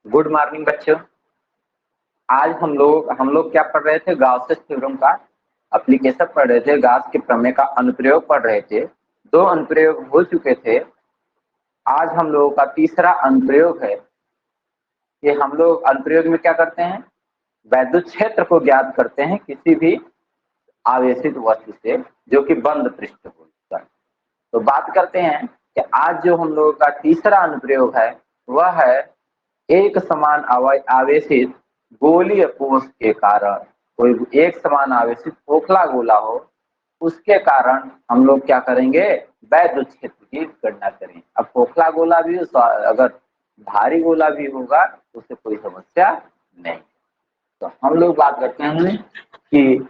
Good morning बच्चों। आज हम लोग क्या पढ़ रहे थे? गाउस थ्योरम का एप्लीकेशन पढ़ रहे थे। गाउस के प्रमेय का अनुप्रयोग पढ़ रहे थे। 2 अनुप्रयोग हो चुके थे। आज हम लोगों का तीसरा अनुप्रयोग है कि हम लोग अनुप्रयोग में क्या करते हैं? वैद्युत क्षेत्र को ज्ञात करते हैं किसी भी आवेशित वस्तु से जो कि बंद पृष्ठ हो। तो बात करते हैं कि आज जो हम लोगों का तीसरा अनुप्रयोग है वह है एक समान आवेशित गोलीय कोश के कारण, कोई एक समान आवेशित खोखला गोला हो, उसके कारण हम लोग क्या करेंगे? वैद्युत क्षेत्र की गणना करें। अब खोखला गोला भी अगर भारी गोला भी होगा तो उससे कोई समस्या नहीं। तो हम लोग बात करते हैं कि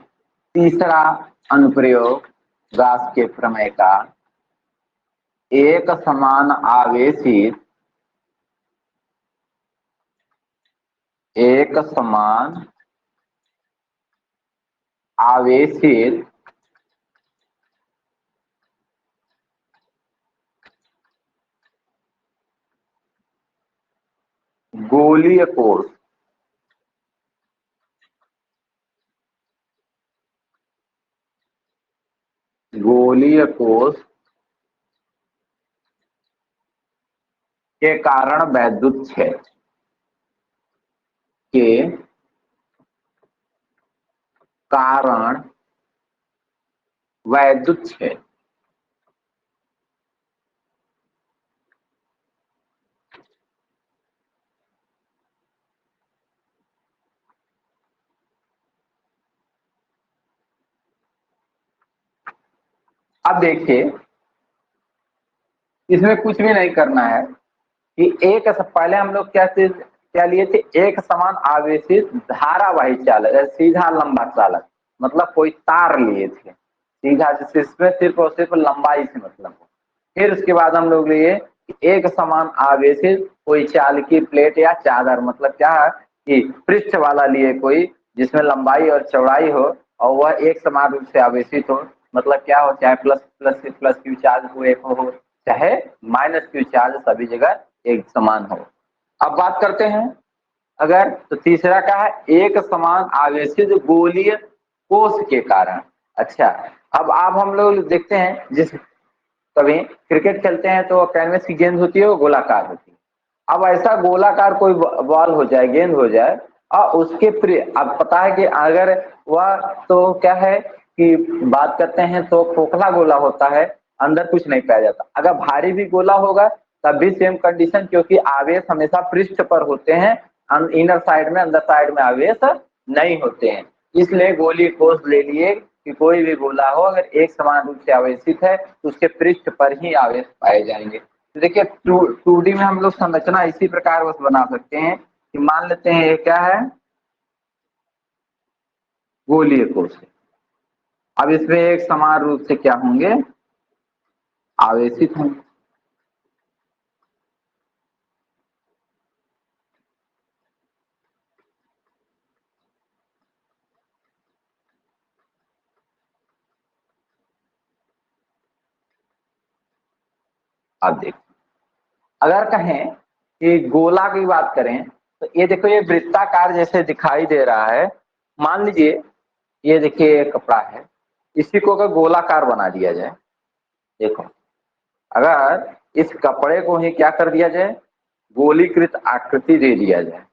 तीसरा अनुप्रयोग गाउस के प्रमेय का एक समान आवेशित गोलीय कोश के कारण वैद्युत क्षेत्र के कारण वैद्युत क्षेत्र अब देखिए, इसमें कुछ भी नहीं करना है कि पहले हम लोग क्या लिए थे? एक समान आवेशित धारावाही चालक, सीधा लंबा चालक, मतलब कोई तार लिए थे सीधा, जिससे इसमें सिर्फ और सिर्फ लंबाई से मतलब हो। फिर उसके बाद हम लोग लिए एक समान आवेशित कोई चालकी प्लेट या चादर, मतलब क्या है कि पृष्ठ वाला लिए कोई जिसमें लंबाई और चौड़ाई हो और वह एक समान रूप से आवेशित हो। मतलब क्या हो, चाहे plus plus plus Q charge हो एक हो, चाहे माइनस क्यू चार्ज, सभी जगह एक समान हो। अब बात करते हैं अगर, तो तीसरा क्या है? एक समान आवेशित गोलीय कोश के कारण। अच्छा, अब आप हम लोग देखते हैं, जिस कभी क्रिकेट खेलते हैं तो कैनवस की गेंद होती है वो गोलाकार होती है। अब ऐसा गोलाकार कोई बॉल हो जाए, गेंद हो जाए, और उसके अब पता है कि अगर वह, तो क्या है कि बात करते हैं तो खोखला गोला होता है, अंदर कुछ नहीं पाया जाता। अगर भारी भी गोला होगा तब भी सेम कंडीशन, क्योंकि आवेश हमेशा पृष्ठ पर होते हैं, इनर साइड में, अंदर साइड में आवेश नहीं होते हैं। इसलिए गोली कोश ले लिए कि कोई भी गोला हो अगर एक समान रूप से आवेशित है तो उसके पृष्ठ पर ही आवेश पाए जाएंगे। तो देखिए 2D में हम लोग संरचना इसी प्रकार बस बना सकते हैं कि मान लेते हैं ये क्या है? गोलीय कोश। अब इसमें एक समान रूप से क्या होंगे? आवेशित होंगे। अब देखिए, अगर कहें कि गोला की बात करें तो ये देखो, ये वृत्ताकार जैसे दिखाई दे रहा है। मान लीजिए ये देखिए कपड़ा है, इसी को अगर गोलाकार बना दिया जाए, देखो अगर इस कपड़े को ही क्या कर दिया जाए? गोलीकृत आकृति दे दिया जाए।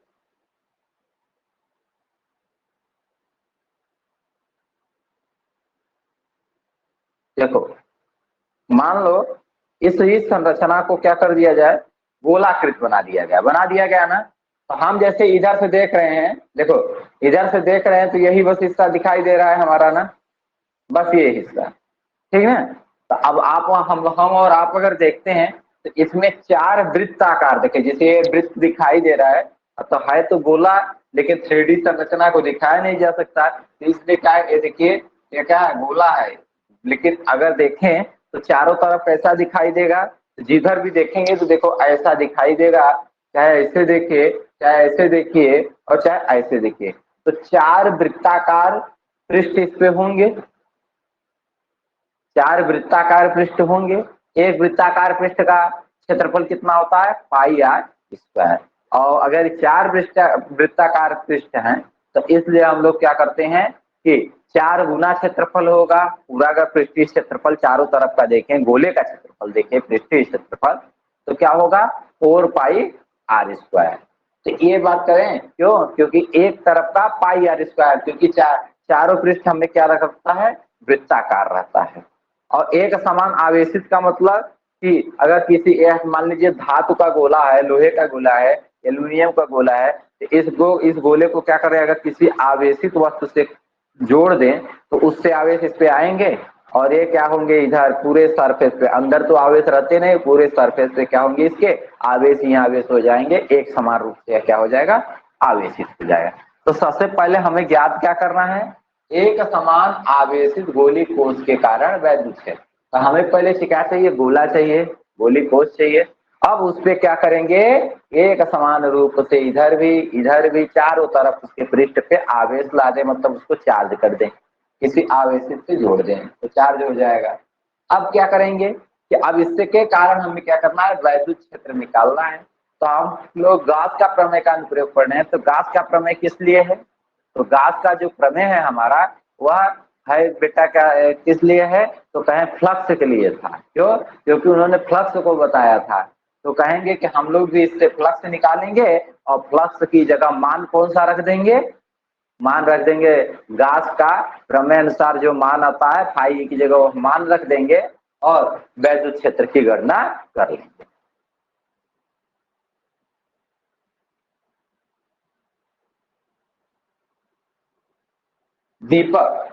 देखो, मान लो इस ही संरचना को क्या कर दिया जाए? गोलाकृत बना दिया गया ना। तो हम जैसे इधर से देख रहे हैं, देखो इधर से देख रहे हैं तो यही बस हिस्सा दिखाई दे रहा है हमारा ना, बस ये हिस्सा, ठीक है। तो अब आप हम और आप अगर देखते हैं तो इसमें 4 वृत्ताकार, देखिए जैसे ये वृत्त दिखाई दे रहा है, तो है तो गोला, लेकिन 3D संरचना को दिखाया नहीं जा सकता, तो इसलिए क्या है, ये देखिए ये क्या है? गोला है। लेकिन अगर देखें तो चारों तरफ ऐसा दिखाई देगा, जिधर भी देखेंगे तो देखो ऐसा दिखाई देगा, चाहे ऐसे देखिए, चाहे ऐसे देखिए, और चाहे ऐसे देखिए। तो 4 वृत्ताकार पृष्ठ इस पे होंगे, 4 वृत्ताकार पृष्ठ होंगे। एक वृत्ताकार पृष्ठ का क्षेत्रफल कितना होता है? पाई आर स्क्वायर। और अगर 4 वृत्ताकार पृष्ठ हैं तो इसलिए हम लोग क्या करते हैं कि 4 गुना क्षेत्रफल होगा। पूरा अगर पृष्ठीय क्षेत्रफल चारों तरफ का देखें, गोले का क्षेत्रफल देखें, पृष्ठीय क्षेत्रफल, तो क्या होगा 4 पाई आर स्क्वायर। तो ये बात करें क्यों, क्योंकि एक तरफ का पाई आर स्क्वायर, क्योंकि चारों पृष्ठ हमें क्या रखता है, वृत्ताकार रहता है। और एक समान आवेशित का मतलब कि अगर किसी मान लीजिए धातु का गोला है, लोहे का गोला है, एल्यूमिनियम का गोला है, तो इस गोले को क्या करें, अगर किसी आवेशित वस्तु से जोड़ दें तो उससे आवेश इस पे आएंगे और ये क्या होंगे, इधर पूरे सरफेस पे, अंदर तो आवेश रहते नहीं, पूरे सरफेस पे क्या होंगे, इसके आवेश ही आवेश हो जाएंगे, एक समान रूप से क्या हो जाएगा, आवेशित हो जाएगा। तो सबसे पहले हमें ज्ञात क्या करना है, एक समान आवेशित गोली कोश के कारण वैद्युत क्षेत्र। तो हमें पहले से क्या चाहिए, गोला चाहिए, गोली कोश चाहिए। अब उस पे क्या करेंगे, एक समान रूप से इधर भी चारों तरफ उसके पृष्ठ पे आवेश ला दें, मतलब उसको चार्ज कर दें, किसी आवेशित से जोड़ दें तो चार्ज हो जाएगा। अब क्या करेंगे कि अब इससे के कारण हमें क्या करना है, वैद्युत क्षेत्र निकालना है। तो हम लोग गाउस का प्रमेय का अनुप्रयोग कर रहे हैं। तो गाउस का प्रमेय किस लिए है, तो गाउस का जो प्रमेय है हमारा वह है बेटा क्या किस लिए है, तो कहें फ्लक्स के लिए था। क्यों, क्योंकि उन्होंने फ्लक्स को बताया था। तो कहेंगे कि हम लोग भी इससे फ्लक्स निकालेंगे और फ्लक्स की जगह मान कौन सा रख देंगे, मान रख देंगे गाउस का प्रमेय अनुसार जो मान आता है फाई की जगह वो मान रख देंगे और वैद्युत क्षेत्र की गणना कर लेंगे। दीपक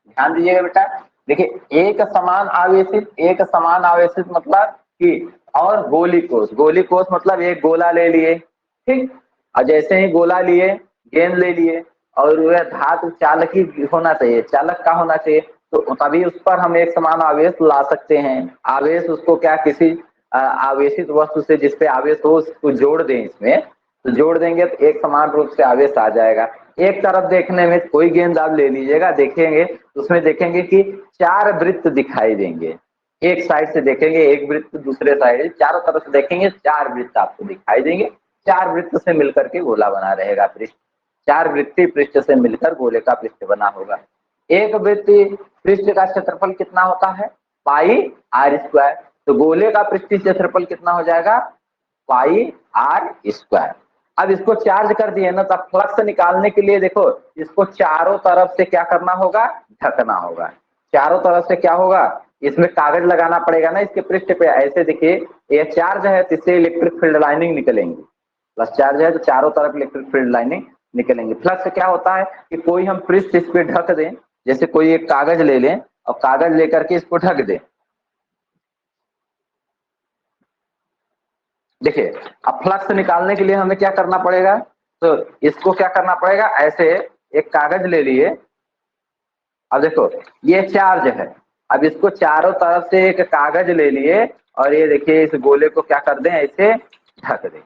ध्यान दीजिएगा बेटा, देखिए एक समान आवेशित मतलब कि, और गोली कोश मतलब एक गोला ले लिए, ठीक, और जैसे ही गोला लिए, गेंद ले लिए, और वह धातु चालक ही होना चाहिए, चालक का होना चाहिए, तो तभी उस पर हम एक समान आवेश ला सकते हैं। आवेश उसको क्या किसी आवेशित वस्तु से जिसपे आवेश हो उसको जोड़ दें, इसमें तो जोड़ देंगे तो एक समान रूप से आवेश आ जाएगा। एक तरफ देखने में कोई गेंद आप ले लीजिएगा, देखेंगे उसमें देखेंगे कि 4 वृत्त दिखाई देंगे, एक साइड से देखेंगे एक वृत्त, दूसरे साइड चारों तरफ से देखेंगे 4 वृत्त आपको दिखाई देंगे। 4 वृत्त से मिलकर के गोला बना रहेगा पृष्ठ, 4 वृत्तीय पृष्ठ से मिलकर गोले का पृष्ठ बना होगा। एक वृत्तीय पृष्ठ का क्षेत्रफल कितना होता है, पाई आर स्क्वायर। तो गोले का पृष्ठीय क्षेत्रफल कितना हो जाएगा, पाई आर स्क्वायर। अब इसको चार्ज कर दिए ना, तो फ्लक्स निकालने के लिए देखो इसको चारों तरफ से क्या करना होगा, ढकना होगा। चारों तरफ से क्या होगा, इसमें कागज लगाना पड़ेगा ना इसके पृष्ठ पे। ऐसे देखिए ये चार्ज है तो इससे इलेक्ट्रिक फील्ड लाइनिंग निकलेंगी, प्लस चार्ज है तो चारों तरफ इलेक्ट्रिक फील्ड लाइनिंग निकलेंगे। फ्लक्स से क्या होता है कि कोई हम पृष्ठ इस पे ढक दें, जैसे कोई एक कागज ले लें और कागज लेकर के इसको ढक दें। देखिए अब फ्लक्स निकालने के लिए हमें क्या करना पड़ेगा, तो इसको क्या करना पड़ेगा, ऐसे एक कागज ले लिए, अब देखो ये चार्ज है, अब इसको चारों तरफ से एक कागज ले लिए और ये देखिए इस गोले को क्या कर दें, ऐसे ढक दें।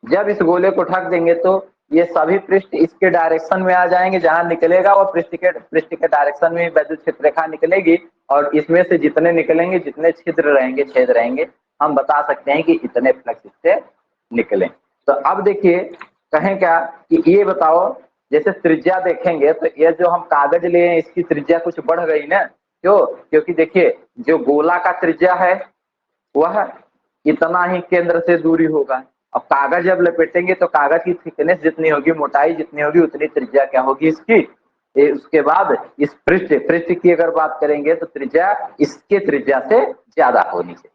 जब इस गोले को ढक देंगे तो ये सभी पृष्ठ इसके डायरेक्शन में आ जाएंगे, जहां निकलेगा वो पृष्ठ के डायरेक्शन में वैद्युत क्षेत्र रेखा निकलेगी, और इसमें से जितने निकलेंगे, जितने छिद्र रहेंगे, छेद रहेंगे, हम बता सकते हैं कि इतने फ्लक्स इससे निकले। तो अब देखिए कहें क्या कि ये बताओ, जैसे त्रिज्या देखेंगे तो ये जो हम कागज लिए हैं इसकी त्रिज्या कुछ बढ़ गई ना, क्यों, क्योंकि देखिए जो गोला का त्रिज्या है वह इतना ही केंद्र से दूरी होगा। अब कागज जब लपेटेंगे तो कागज की थिकनेस जितनी होगी, मोटाई जितनी होगी, उतनी त्रिज्या क्या होगी इसकी। उसके बाद इस पृष्ठ की अगर बात करेंगे तो त्रिज्या इसके त्रिज्या से ज्यादा होनी चाहिए,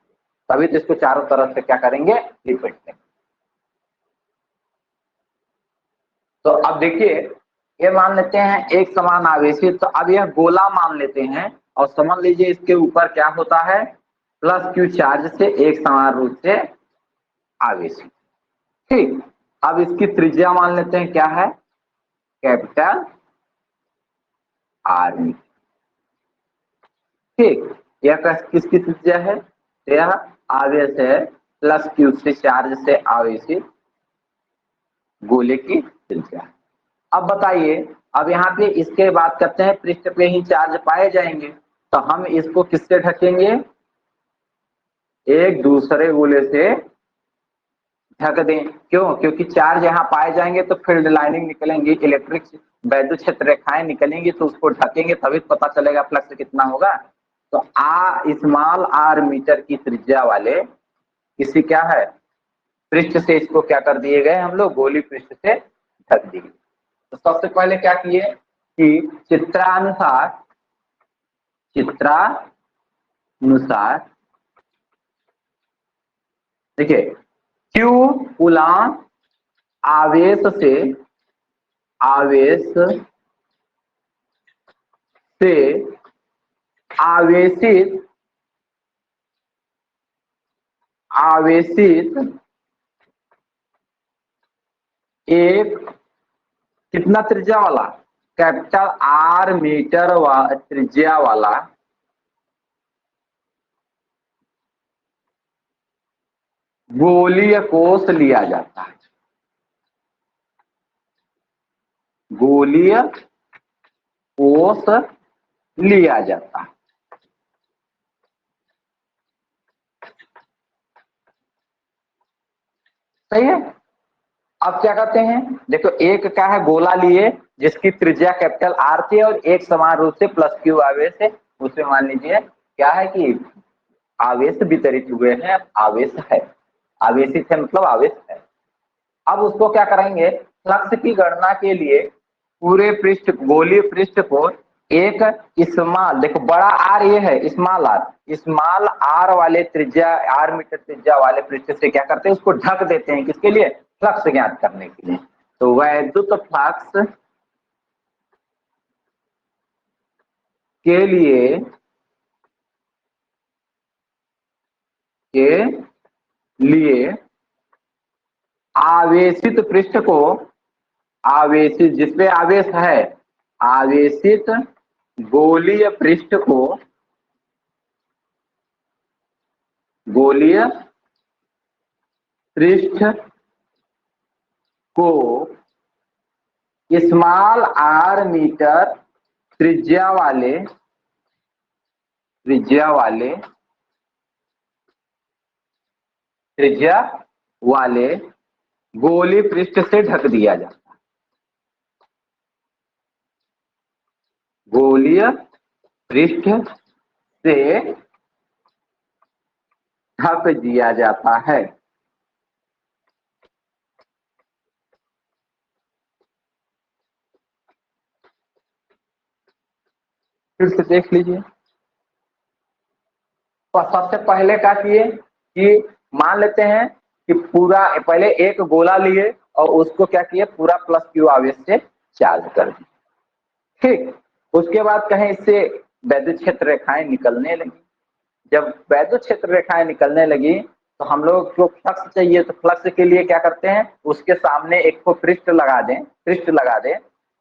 तभी तो इसको चारों तरफ से क्या करेंगे, लिपेट देंगे। तो अब देखिए ये मान लेते हैं एक समान आवेशित, तो अब यह गोला मान लेते हैं और समझ लीजिए इसके ऊपर क्या होता है, प्लस क्यू चार्ज से एक समान रूप से आवेशित। ठीक, अब इसकी त्रिज्या मान लेते हैं क्या है, कैपिटल आर। ठीक, यह किसकी त्रिज्या है, तो यह आवेश है प्लस क्यू से चार्ज से आवेशित गोले की त्रिज्या। अब बताइए, अब यहाँ पे इसके बात करते हैं पृष्ठ पे ही चार्ज पाए जाएंगे, तो हम इसको किससे ढकेंगे, एक दूसरे गोले से ढक दें। क्यों? क्योंकि चार्ज यहाँ पाए जाएंगे तो फील्ड लाइनिंग निकलेंगी, इलेक्ट्रिक वैद्युत क्षेत्र रेखाएं निकलेंगी, तो उसको ढकेंगे तभी पता चलेगा फ्लक्स कितना होगा। तो स्मॉल आर मीटर की त्रिज्या वाले किसी क्या है पृष्ठ से इसको क्या कर दिए गए हम लोग, गोली पृष्ठ से ढक दिए। तो सबसे पहले क्या किए कि चित्रानुसार देखिए क्यू कूलाम आवेश से आवेशित एक कितना त्रिज्या वाला, कैपिटल आर मीटर त्रिज्या वाला गोलीय कोष लिया जाता है। गोलीय कोष लिया जाता है। सही है। अब क्या करते हैं, देखो एक क्या है गोला लिए जिसकी त्रिज्या कैपिटल आर थी और एक समान रूप से प्लस क्यू आवेश है, उसमें मान लीजिए क्या है कि आवेश वितरित हुए हैं, आवेश है, आवेशित है मतलब आवेश है। अब उसको क्या करेंगे, फ्लक्स की गणना के लिए पूरे पृष्ठ गोलीय पृष्ठ को एक स्मॉल, देखो बड़ा आर ये है, स्मॉल आर वाले त्रिज्या, आर मीटर त्रिज्या वाले पृष्ठ से क्या करते हैं, उसको ढक देते हैं। किसके लिए? फ्लक्स ज्ञात करने के लिए। तो वैद्युत फ्लक्स के लिए आवेशित पृष्ठ को, आवेशित जिसपे आवेश है, आवेशित गोलीय पृष्ठ को, गोलीय पृष्ठ को स्मॉल आर मीटर त्रिज्या वाले गोली पृष्ठ से ढक दिया जाता है। गोलीय पृष्ठ से ढक दिया जाता है। फिर से देख लीजिए। तो सबसे पहले क्या किए कि मान लेते हैं कि पूरा पहले एक गोला लिए और उसको क्या किए, पूरा प्लस क्यू आवेश से चार्ज कर दिए। ठीक, उसके बाद कहें इससे वैद्युत क्षेत्र रेखाएं निकलने लगी। जब वैद्युत क्षेत्र रेखाएं निकलने लगी तो हम लोग को फ्लक्स चाहिए, तो फ्लक्स के लिए क्या करते हैं, उसके सामने एक को पृष्ठ लगा दें।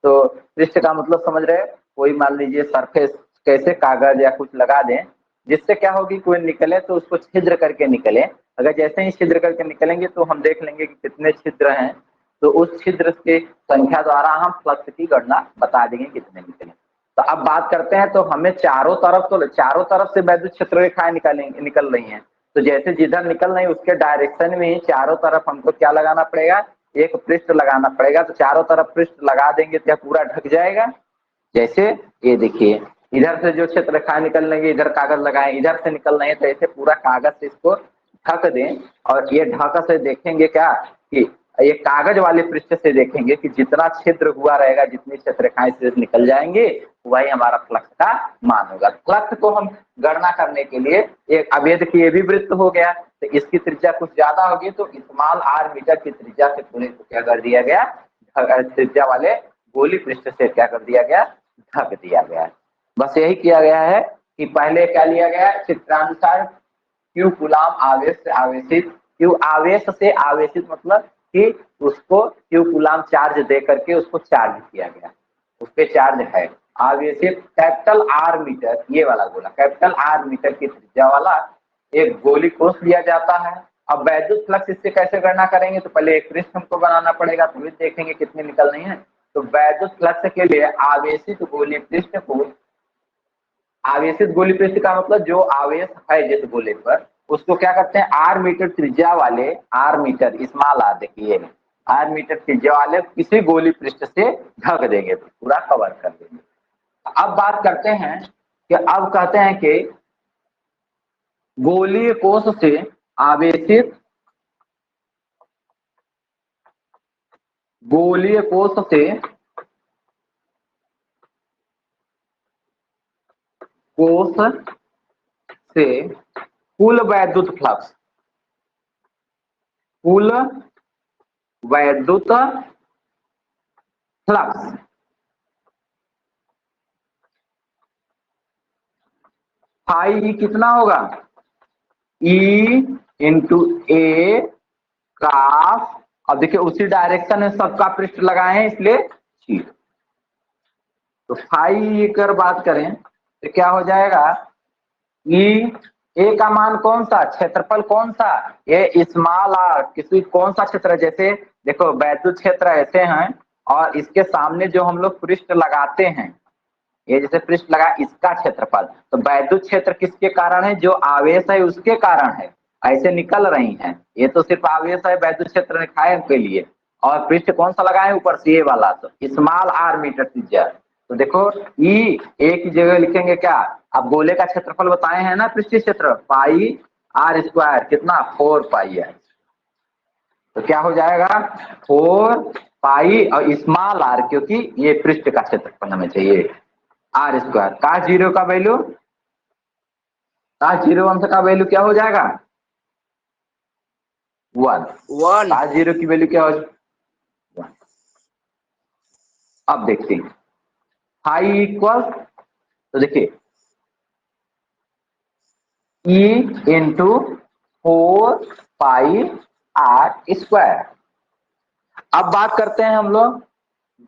तो पृष्ठ का मतलब समझ रहे, कोई मान लीजिए सरफेस, कैसे कागज या कुछ लगा दें, जिससे क्या होगी, कोई निकले तो उसको छिद्र करके निकले। अगर जैसे ही छिद्र करके निकलेंगे तो हम देख लेंगे कि कितने छिद्र हैं, तो उस छिद्र की संख्या द्वारा हम फ्लक्स की गणना बता देंगे कितने निकले। तो अब बात करते हैं, तो हमें चारों तरफ से वैद्युत क्षेत्र रेखाएं निकल रही हैं। तो जैसे जिधर निकल रही उसके डायरेक्शन में ही चारों तरफ हमको क्या लगाना पड़ेगा, एक पृष्ठ लगाना पड़ेगा। तो चारों तरफ पृष्ठ लगा देंगे तो पूरा ढक जाएगा। जैसे ये देखिए, इधर से जो क्षेत्र रेखाएं निकल रही, इधर कागज लगाएं, इधर से निकल रही है, तो ऐसे पूरा कागज से इसको ढक दें। और ये ढक से देखेंगे क्या कि ये कागज वाले पृष्ठ से देखेंगे कि जितना छिद्र हुआ रहेगा, जितनी क्षेत्र रेखाएं से निकल जाएंगे, वही हमारा फ्लक्स का मान होगा। फ्लक्स को हम गणना करने के लिए, एक अवैध की ये भी वृत्त हो गया, तो इसकी त्रिज्या कुछ ज्यादा होगी, तो स्मॉल आर मीटर की त्रिज्या से पूरे को क्या कर दिया गया, त्रिज्या वाले गोली पृष्ठ से क्या कर दिया गया, ढक दिया गया। बस यही किया गया है कि पहले क्या लिया गया, चित्रानुसार क्यू कूलाम आवेश से आवेशित, क्यू आवेश से आवेशित मतलब कि उसको क्यू कूलाम चार्ज दे करके उसको चार्ज किया गया, उस पे चार्ज है। आवेशित कैपिटल आर मीटर, ये वाला गोला कैपिटल आर मीटर की त्रिज्या वाला एक गोली कोष लिया जाता है। अब वैद्युत फ्लक्स इससे कैसे गणना करेंगे, तो पहले एक पृष्ठ हमको बनाना पड़ेगा, तो भी देखेंगे कितने निकल रही है। तो वैद्युत फ्लक्स के लिए आवेशित गोली पृष्ठ को, आवेशित गोली पृष्ठ का मतलब जो आवेश है जिस गोले पर, उसको क्या करते हैं, आर मीटर त्रिज्या वाले, आर मीटर स्मॉल आर, देखिए आर मीटर त्रिज्या वाले किसी गोली पृष्ठ से ढक देंगे, पूरा कवर कर देंगे। अब बात करते हैं कि अब कहते हैं कि गोलीय कोश से आवेशित, गोलीय कोश से कुल वैद्युत फ्लक्स, कुल वैद्युत फ्लक्स फाई कितना होगा, ई इंटू ए काफ, अब देखिए उसी डायरेक्शन में सबका पृष्ठ लगाए हैं इसलिए ची। तो फाई कर बात करें तो क्या हो जाएगा, ई ए का मान कौन सा, क्षेत्रफल कौन सा, ये स्मॉल आर, किसी कौन सा क्षेत्र, जैसे देखो वैद्युत क्षेत्र ऐसे हैं और इसके सामने जो हम लोग पृष्ठ लगाते हैं, ये जैसे पृष्ठ लगा इसका क्षेत्रफल, तो वैद्युत क्षेत्र किसके कारण है, जो आवेश है उसके कारण है, ऐसे निकल रही हैं, ये तो सिर्फ आवेश है वैद्युत क्षेत्र दिखाए के लिए, और पृष्ठ कौन सा लगाए ऊपर से ये वाला, तो स्मॉल आर मीटर त्रिज्या। तो देखो ई एक ही जगह लिखेंगे क्या, अब गोले का क्षेत्रफल बताए हैं ना पृष्ठीय क्षेत्र, पाई आर स्क्वायर कितना 4 पाई है, तो क्या हो जाएगा 4 पाई और स्मॉल आर, क्योंकि ये पृष्ठ का क्षेत्रफल हमें चाहिए आर स्क्वायर, का जीरो का वैल्यू, का जीरो अंश का वैल्यू क्या हो जाएगा 1, का जीरो की वैल्यू क्या हो जाएगा 1। अब देखते हैं फाई इक्वल, तो देखिए E into 4 pi r square. अब बात करते हैं हम लोग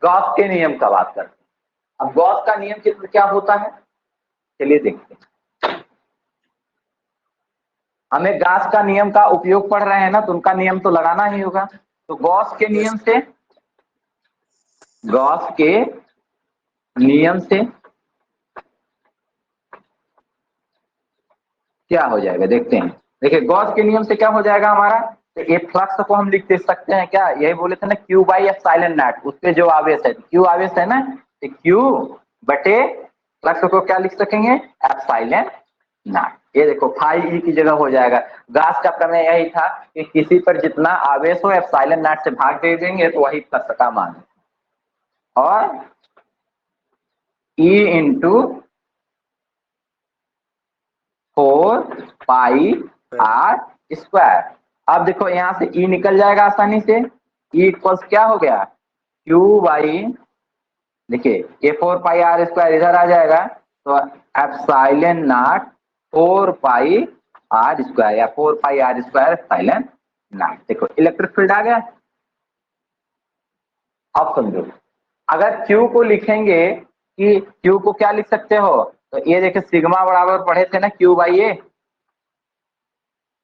गॉस के नियम का बात करते हैं। अब गॉस का नियम क्या होता है, चलिए देखते हैं। हमें गॉस का नियम का उपयोग पढ़ रहे हैं ना, तो उनका नियम तो लगाना ही होगा। तो गॉस के नियम से, गॉस के नियम से क्या हो जाएगा देखते हैं। देखिए गॉस के नियम से क्या हो जाएगा हमारा, तो ये फ्लक्स को हम लिख दे सकते हैं क्या, यही बोले थे ना क्यू बाई एप्सिलॉन नॉट, उस पे जो आवेश है, क्यू आवेश है ना, तो क्यू बटे फ्लक्स को क्या लिख सकेंगे एप्सिलॉन नॉट। ये देखो फाई ई की जगह हो जाएगा। गॉस का प्रमेय यही था कि किसी पर जितना आवेश हो एप्सिलॉन नॉट से भाग दे देंगे तो वही फ्लक्स का मान है, और E into 4 pi r square. अब देखो यहां से ई निकल जाएगा आसानी से, ई इक्वल्स क्या हो गया क्यू बाई, देखिए ये 4 पाई आर स्क्वायर इधर आ जाएगा, तो epsilon naught 4 pi r square, या 4 pi r square epsilon naught. देखो इलेक्ट्रिक फील्ड आ गया। अब समझो अगर Q को लिखेंगे कि Q को क्या लिख सकते हो, तो ये देखिए सिग्मा बराबर पढ़े थे ना Q बाई ए,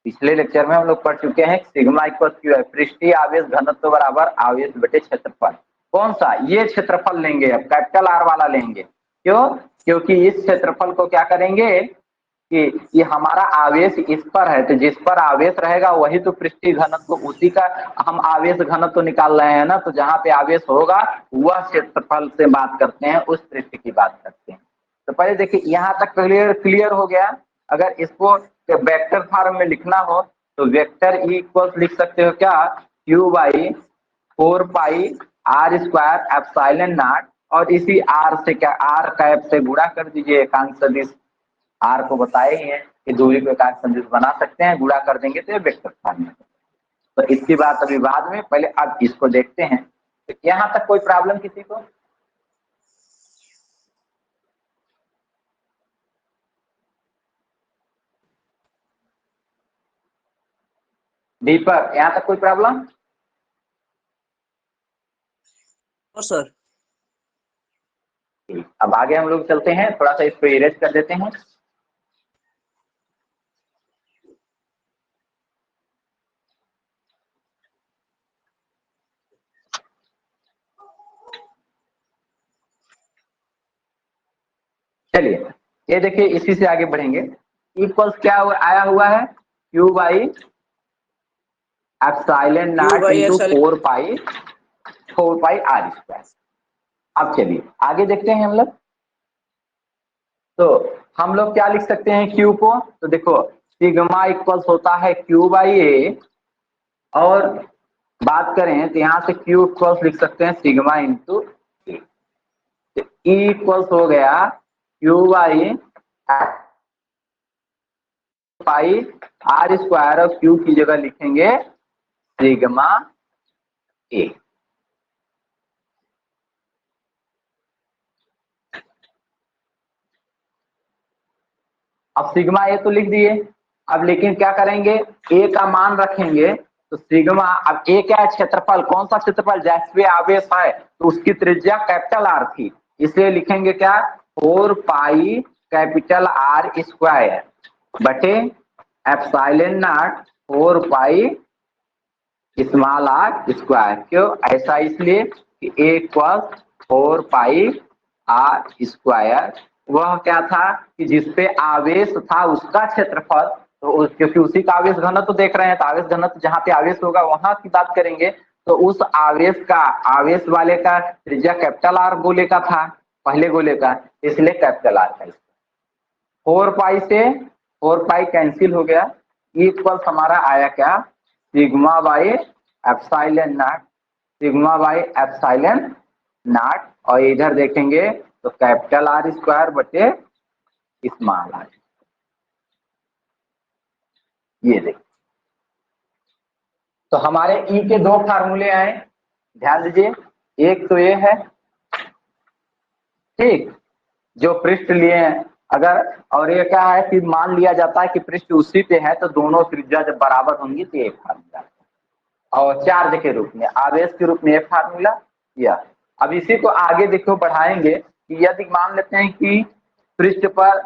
पिछले लेक्चर में हम लोग पढ़ चुके हैं सिग्मा इक्वल क्यू है, पृष्ठीय आवेश घनत्व बराबर आवेश बटे क्षेत्रफल। कौन सा, ये क्षेत्रफल लेंगे, अब कैपिटल आर वाला लेंगे, क्यों, क्योंकि इस क्षेत्रफल को क्या करेंगे कि ये हमारा आवेश इस पर है, तो जिस पर आवेश रहेगा वही तो पृष्ठीय घनत्व, उसी का हम आवेश घनत्व निकाल रहे हैं ना, तो जहां पे आवेश होगा वह क्षेत्रफल से बात करते हैं, उस पृष्ठ की बात करते हैं। तो पहले देखिए यहाँ तक क्लियर हो गया। अगर इसको वेक्टर फॉर्म में लिखना हो तो वेक्टर ई इक्वल लिख सकते हो क्या, q by 4 pi r square epsilon naught, और इसी आर से क्या, आर कैप से गुणा कर दीजिए, एकांक सदिश आर को बताए ही है कि दूरी को एकांक सदिश बना सकते हैं, गुणा कर देंगे तो ये वेक्टर फॉर्म में। तो इसकी बात अभी बाद में, पहले अब इसको देखते हैं। तो यहाँ तक कोई प्रॉब्लम किसी को, दीपक यहाँ तक कोई प्रॉब्लम? सर अब आगे हम लोग चलते हैं, थोड़ा सा इसको इरेज कर देते हैं। चलिए ये देखिए इसी से आगे बढ़ेंगे। इक्वल्स क्या आया हुआ है, q by epsilon naught into 4 pi r square. अब चलिए आगे देखते हैं हम लोग। तो हम लोग क्या लिख सकते हैं क्यू को, तो देखो सिग्मा इक्वल्स होता है क्यू बाई ए, और बात करें तो यहाँ से क्यू इक्वल्स लिख सकते हैं sigma into A. E equals हो गया q by pi r square, और क्यू की जगह लिखेंगे सिग्मा ए। अब सिग्मा ए तो लिख दिए, अब लेकिन क्या करेंगे, ए का मान रखेंगे तो सिग्मा, अब ए क्या है, क्षेत्रफल, कौन सा क्षेत्रफल, जैसे आवेश है तो उसकी त्रिज्या कैपिटल आर थी, इसलिए लिखेंगे क्या 4 पाई कैपिटल आर स्क्वायर बटे epsilon naught 4 pi small r square. क्यों ऐसा, इसलिए कि A equal 4 pi r square वह क्या था कि जिसपे आवेश था उसका क्षेत्रफल, तो क्योंकि उसी का आवेश घनत्व देख रहे हैं, तो आवेश घनत्व जहां पे आवेश होगा वहां की बात करेंगे, तो उस आवेश का, आवेश वाले का त्रिज्या कैपिटल आर गोले का था, पहले गोले का, इसलिए कैपिटल आर का। 4 पाई से 4 पाई कैंसिल हो गया, इक्वल हमारा आया क्या sigma by epsilon not, sigma by epsilon naught, और इधर देखेंगे तो कैपिटल आर स्क्वायर बटे स्मॉल आर। ये देखिए, तो हमारे ई के दो फार्मूले आए, ध्यान दीजिए, एक तो ये है ठीक, जो पृष्ठ लिए हैं अगर, और ये क्या है कि मान लिया जाता है कि पृष्ठ उसी पे है तो दोनों त्रिज्या जब बराबर होंगी तो एक फार्मूला, और चार्ज के रूप में, आवेश के रूप में एक फार्मूला यह। अब इसी को आगे देखो बढ़ाएंगे कि यदि मान लेते हैं कि पृष्ठ पर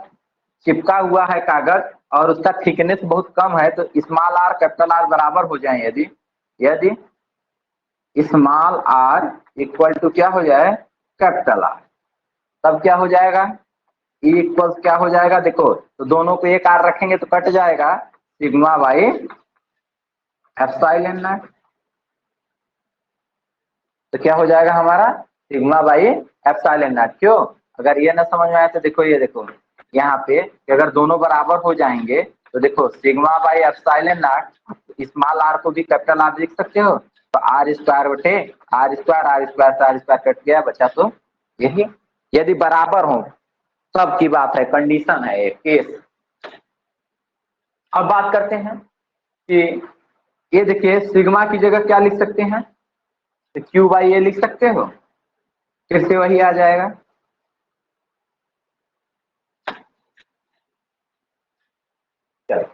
चिपका हुआ है कागज और उसका थिकनेस बहुत कम है, तो स्मॉल आर कैपिटल आर बराबर हो जाए, यदि स्मॉल आर इक्वल टू क्या हो जाए कैपिटल आर, तब क्या हो जाएगा, ई इक्वल्स क्या हो जाएगा, देखो तो दोनों को एक आर रखेंगे तो कट जाएगा सिग्मा बाई एप्सिलॉन नॉट, तो क्या हो जाएगा हमारा सिग्मा बाई एप्सिलॉन नॉट। क्यों, अगर ये ना समझ में आए तो देखो, ये देखो यहाँ पे अगर दोनों बराबर हो जाएंगे तो देखो sigma by epsilon naught, small r को भी कैपिटल आर लिख सकते हो, तो आर स्क्वायर बटे आर स्क्वायर, आर स्क्वायर से आर स्क्वायर कट गया, बचा तो यही, यदि बराबर हो तब की बात है, कंडीशन है एक केस। अब बात करते हैं कि ये देखिए सिग्मा की जगह क्या लिख सकते हैं, तो क्यू बाई ए लिख सकते हो, फिर से वही आ जाएगा, चलो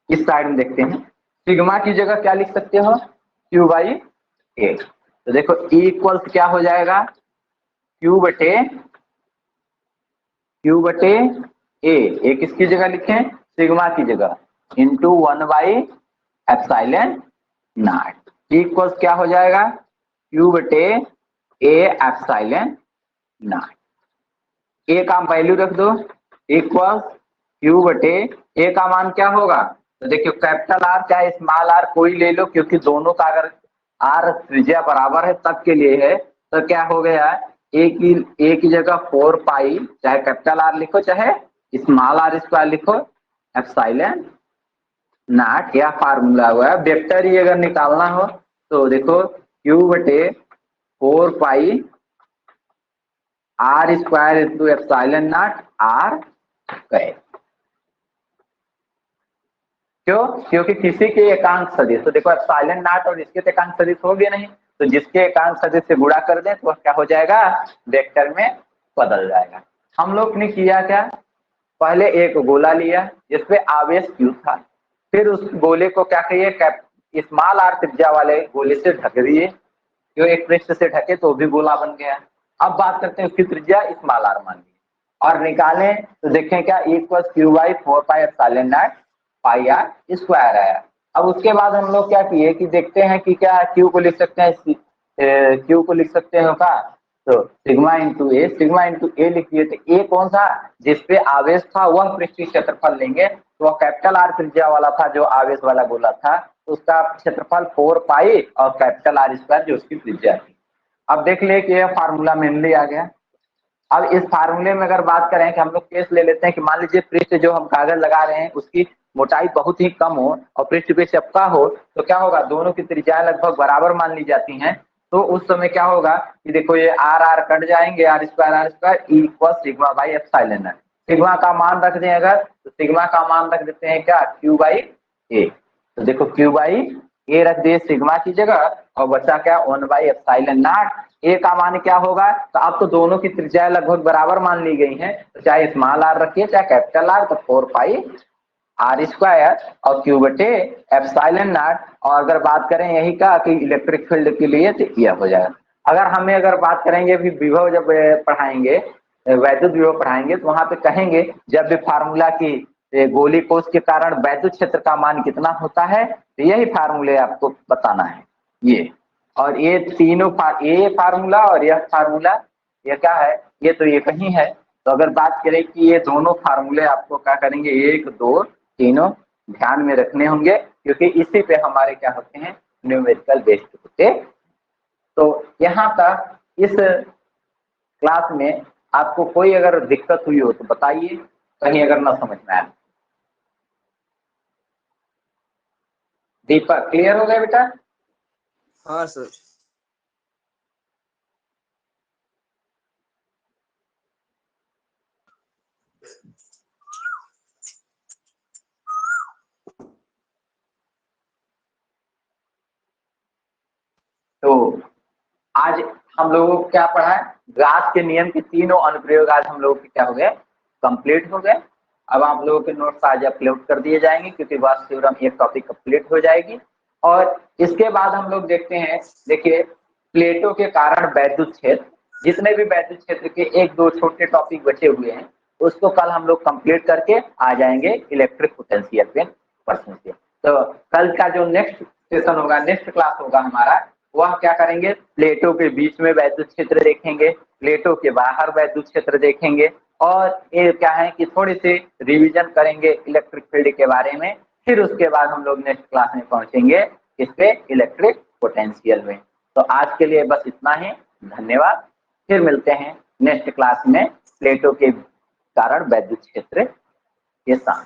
इस साइड में देखते हैं, सिग्मा की जगह क्या लिख सकते हो क्यू बाई ए, तो देखो ई इक्वल्स क्या हो जाएगा क्यू बटे ए किसकी जगह लिखें सिग्मा की जगह, into 1 by epsilon not, equals क्या हो जाएगा क्यू बटे ए एप्सिलॉन नॉट, ए का वैल्यू रख दो, इक्वल्स क्यू बटे ए का मान क्या होगा, तो देखियो कैपिटल आर चाहे स्मॉल आर कोई ले लो, क्योंकि दोनों का अगर आर त्रिज्या बराबर है तब के लिए है, तो क्या हो गया ए की जगह 4 पाई, चाहे कैपिटल आर लिखो चाहे स्मॉल आर स्क्वायर लिखो, एप्सिलॉन नॉट, या फार्मूला हुआ है, वेक्टर ही अगर निकालना हो तो देखो क्यू बटे 4 pi r square into epsilon naught r square. क्यों, क्योंकि किसी के एकांक सदिश, तो देखो एप्सिलॉन नॉट और इसके एकांक सदिश हो गए नहीं, तो जिसके एकांक सदिश से गुणा कर दें तो क्या हो जाएगा वेक्टर में बदल जाएगा। हम लोग ने किया क्या, पहले एक गोला लिया जिसपे आवेश क्यू था, फिर उस गोले को क्या कहिए स्मॉल आर त्रिज्या वाले गोले से ढक दिए, जो एक पृष्ठ से ढके तो भी गोला बन गया। अब बात करते हैं उसकी त्रिज्या स्मॉल आर मान ली और निकालें तो देखें क्या equal q by 4 pi epsilon naught pi r square आया। अब उसके बाद हम लोग क्या किए कि देखते हैं कि क्या क्यू को लिख सकते हैं, क्यू को लिख सकते हैं का, तो सिग्मा इंटू ए लिखिए, तो ए कौन सा जिसपे आवेश था वह पृष्ठीय क्षेत्रफल लेंगे, तो वह कैपिटल आर त्रिज्या वाला था जो आवेश वाला गोला था, तो उसका क्षेत्रफल 4 पाई और कैपिटल आर स्क्वायर जो उसकी त्रिज्या थी। अब देख ले कि यह फार्मूला मेनली आ गया। अब इस फार्मूले में अगर बात करें कि हम लोग केस ले लेते हैं कि मान लीजिए पृष्ठ जो हम कागज लगा रहे हैं उसकी मोटाई बहुत ही कम हो और पृष्ठ पे चपका हो, तो क्या होगा, दोनों की त्रिज्याएं लगभग बराबर मान ली जाती हैं। तो उस समय क्या होगा कि देखो ये आर आर कट जाएंगे, r square equal sigma by epsilon है। सिग्मा का मान रख दें अगर, तो सिग्मा का मान रख देते हैं क्या, क्यू बाई ए। तो देखो क्यू बाई ए रख दिए सिग्मा की जगह और बचा क्या, 1 बाई एप्सिलॉन नॉट। ए का मान क्या होगा, तो अब तो दोनों की त्रिज्या लगभग बराबर मान ली गई हैं, तो चाहे स्मॉल आर रखिए चाहे कैपिटल आर, तो 4 पाई आर स्क्वायर और क्यू बटे एप्सिलॉन नॉट। और अगर बात करें यही का कि इलेक्ट्रिक फील्ड के लिए, तो यह हो जाएगा। अगर बात करेंगे भी विभव जब पढ़ाएंगे, वैद्युत विभव पढ़ाएंगे, तो वहां पे कहेंगे जब भी फार्मूला की गोली कोष के कारण वैद्युत क्षेत्र का मान कितना होता है, तो यही फार्मूले आपको बताना है ये। और ये तीनों ये फार्मूला और यह फार्मूला, ये क्या है, ये तो ये कहीं है। तो अगर बात करें कि ये दोनों फार्मूले आपको क्या करेंगे, 1 2 तीनों ध्यान में रखने होंगे, क्योंकि इसी पे हमारे क्या होते हैं, न्यूमेरिकल बेस्ड होते। तो यहाँ तक इस क्लास में आपको कोई अगर दिक्कत हुई हो तो बताइए, कहीं अगर ना समझ में आए। दीपक क्लियर हो गया बेटा? हाँ सर। तो आज हम लोगों को क्या पढ़ा है, गाउस के नियम के तीनों अनुप्रयोग आज हम लोगों के क्या हो गए, कंप्लीट हो गए। अब आप लोगों के नोट्स आज अपलोड कर दिए जाएंगे, क्योंकि गाउस थ्योरम एक टॉपिक कंप्लीट हो जाएगी। और इसके बाद हम लोग देखते हैं, देखिए प्लेटों के कारण वैद्युत क्षेत्र, जितने भी वैद्युत क्षेत्र के 1 2 छोटे टॉपिक बचे हुए हैं, उसको कल हम लोग कंप्लीट करके आ जाएंगे इलेक्ट्रिक पोटेंशियल पर्सन से। तो कल का जो नेक्स्ट सेशन होगा, नेक्स्ट क्लास होगा हमारा, वह क्या करेंगे, प्लेटों के बीच में वैद्युत क्षेत्र देखेंगे, प्लेटों के बाहर वैद्युत क्षेत्र देखेंगे, और ये क्या है कि थोड़ी सी रिवीजन करेंगे इलेक्ट्रिक फील्ड के बारे में। फिर उसके बाद हम लोग नेक्स्ट क्लास में पहुंचेंगे इस पे, इलेक्ट्रिक पोटेंशियल में। तो आज के लिए बस इतना ही, धन्यवाद। फिर मिलते हैं नेक्स्ट क्लास में प्लेटों के कारण वैद्युत क्षेत्र के साथ।